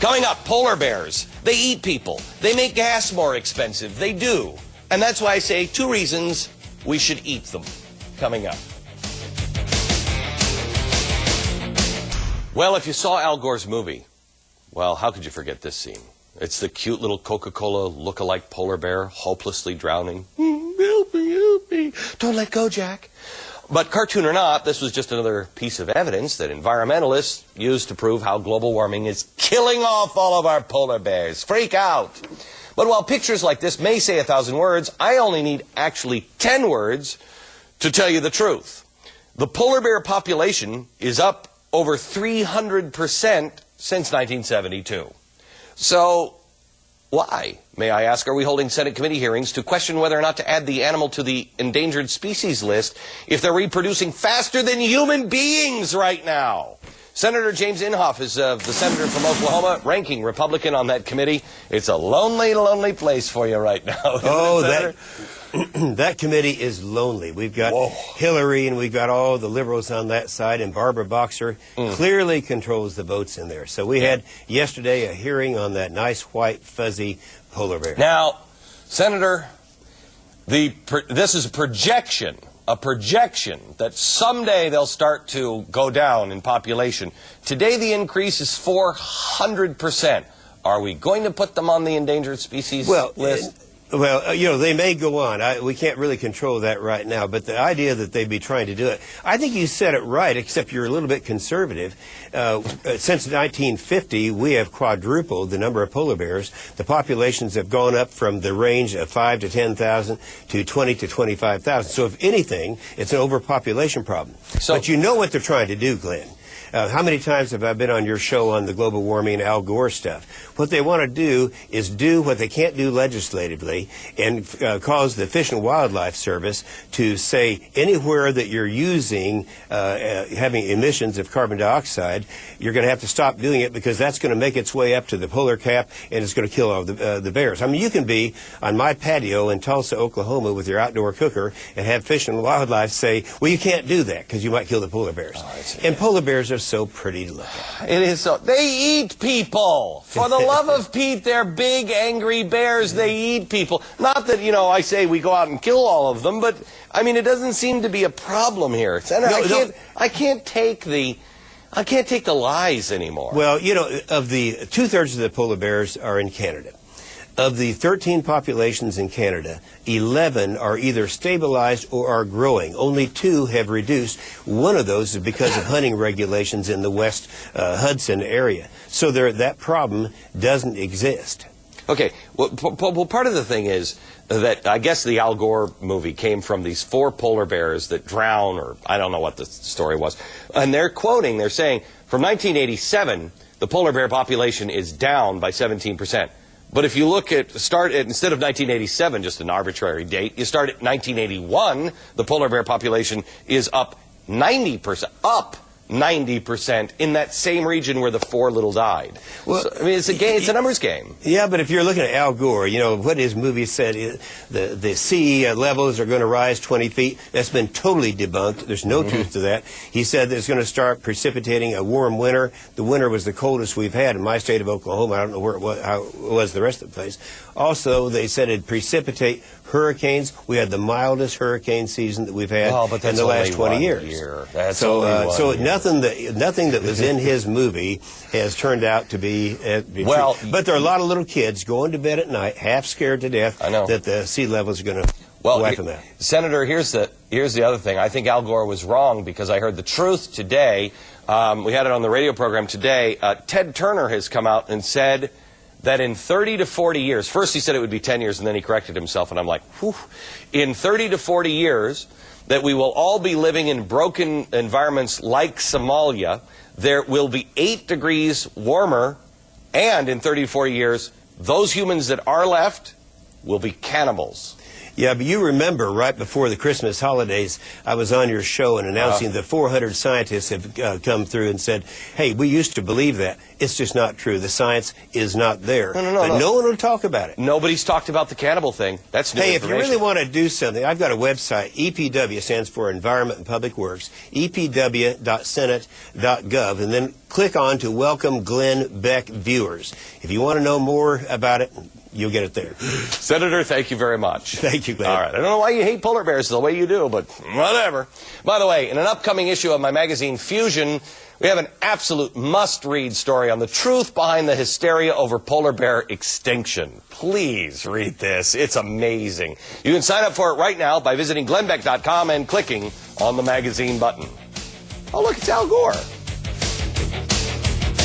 Coming up, polar bears. They eat people. They make gas more expensive. They do. And that's why I say 2 reasons we should eat them. Coming up. Well, if you saw Al Gore's movie, well, how could you forget this scene? It's the cute little Coca-Cola look-alike polar bear hopelessly drowning. Help me, help me. Don't let go, Jack. But cartoon or not, this was just another piece of evidence that environmentalists use to prove how global warming is killing off all of our polar bears. Freak out. But while pictures like this may say 1,000 words, I only need actually 10 words to tell you the truth. The polar bear population is up over 300% since 1972. So, why, may I ask, are we holding Senate committee hearings to question whether or not to add the animal to the endangered species list if they're reproducing faster than human beings right now? Senator James Inhofe is the senator from Oklahoma, ranking Republican on that committee. It's a lonely, lonely place for you right now. Oh, that committee is lonely. We've got Hillary and we've got all the liberals on that side, and Barbara Boxer clearly controls the votes in there. So we had yesterday a hearing on that nice white fuzzy polar bear. Now, Senator, this is a projection that someday they'll start to go down in population. Today the increase is 400%. Are we going to put them on the endangered species list? Well, you know, they may go on. We can't really control that right now, but the idea that they'd be trying to do it, I think you said it right, except you're a little bit conservative. Since 1950, we have quadrupled the number of polar bears. The populations have gone up from the range of 5 to 10,000 to 20 to 25,000. So if anything, it's an overpopulation problem. But you know what they're trying to do, Glenn. How many times have I been on your show on the global warming and Al Gore stuff? What they want to do is do what they can't do legislatively and cause the Fish and Wildlife Service to say anywhere that you're using having emissions of carbon dioxide, you're going to have to stop doing it because that's going to make its way up to the polar cap and it's going to kill all the bears. I mean, you can be on my patio in Tulsa, Oklahoma with your outdoor cooker and have Fish and Wildlife say, well, you can't do that because you might kill the polar bears. And polar bears are so pretty to look at. It is so. They eat people. For the love of Pete, they're big, angry bears. They eat people. Not that, you know, I say we go out and kill all of them, but, I mean, it doesn't seem to be a problem here. Senator, I can't take the lies anymore. Well, you know, of the 2/3 of the polar bears are in Canada. Of the 13 populations in Canada, 11 are either stabilized or are growing. Only 2 have reduced. One of those is because of hunting regulations in the West Hudson area. So that problem doesn't exist. Okay, well, part of the thing is that I guess the Al Gore movie came from these 4 polar bears that drown, or I don't know what the story was. And they're saying, from 1987, the polar bear population is down by 17%. But if you look at, instead of 1987, just an arbitrary date, you start at 1981, the polar bear population is up 90%, in that same region where the 4 little died. Well, so, I mean, it's a game, it's a numbers game. Yeah, but if you're looking at Al Gore, you know, what his movie said, the sea levels are going to rise 20 feet. That's been totally debunked. There's no truth to that. He said that it's going to start precipitating a warm winter. The winter was the coldest we've had in my state of Oklahoma. I don't know where it was, how it was the rest of the place. Also, they said it'd precipitate hurricanes. We had the mildest hurricane season that we've had in the last 20 years. So nothing that was in his movie has turned out to be true. But there are a lot of little kids going to bed at night, half scared to death that the sea levels are going to wipe them out. Senator, here's the other thing. I think Al Gore was wrong because I heard the truth today. We had it on the radio program today. Ted Turner has come out and said that in 30 to 40 years, first he said it would be 10 years and then he corrected himself, and I'm like, whew. In 30 to 40 years, that we will all be living in broken environments like Somalia. There will be 8 degrees warmer, and in 30 to 40 years, those humans that are left will be cannibals. Yeah, but you remember right before the Christmas holidays, I was on your show and announcing that 400 scientists have come through and said, hey, we used to believe that. It's just not true. The science is not there. But no one will talk about it. Nobody's talked about the cannibal thing. That's new information. If you really want to do something, I've got a website, EPW, stands for Environment and Public Works, epw.senate.gov, and then click on to welcome Glenn Beck viewers. If you want to know more about it, you'll get it there. Senator, thank you very much. Thank you, Glenn. All right. I don't know why you hate polar bears the way you do, but whatever. By the way, in an upcoming issue of my magazine, Fusion, we have an absolute must-read story on the truth behind the hysteria over polar bear extinction. Please read this. It's amazing. You can sign up for it right now by visiting glennbeck.com and clicking on the magazine button. Oh, look, it's Al Gore.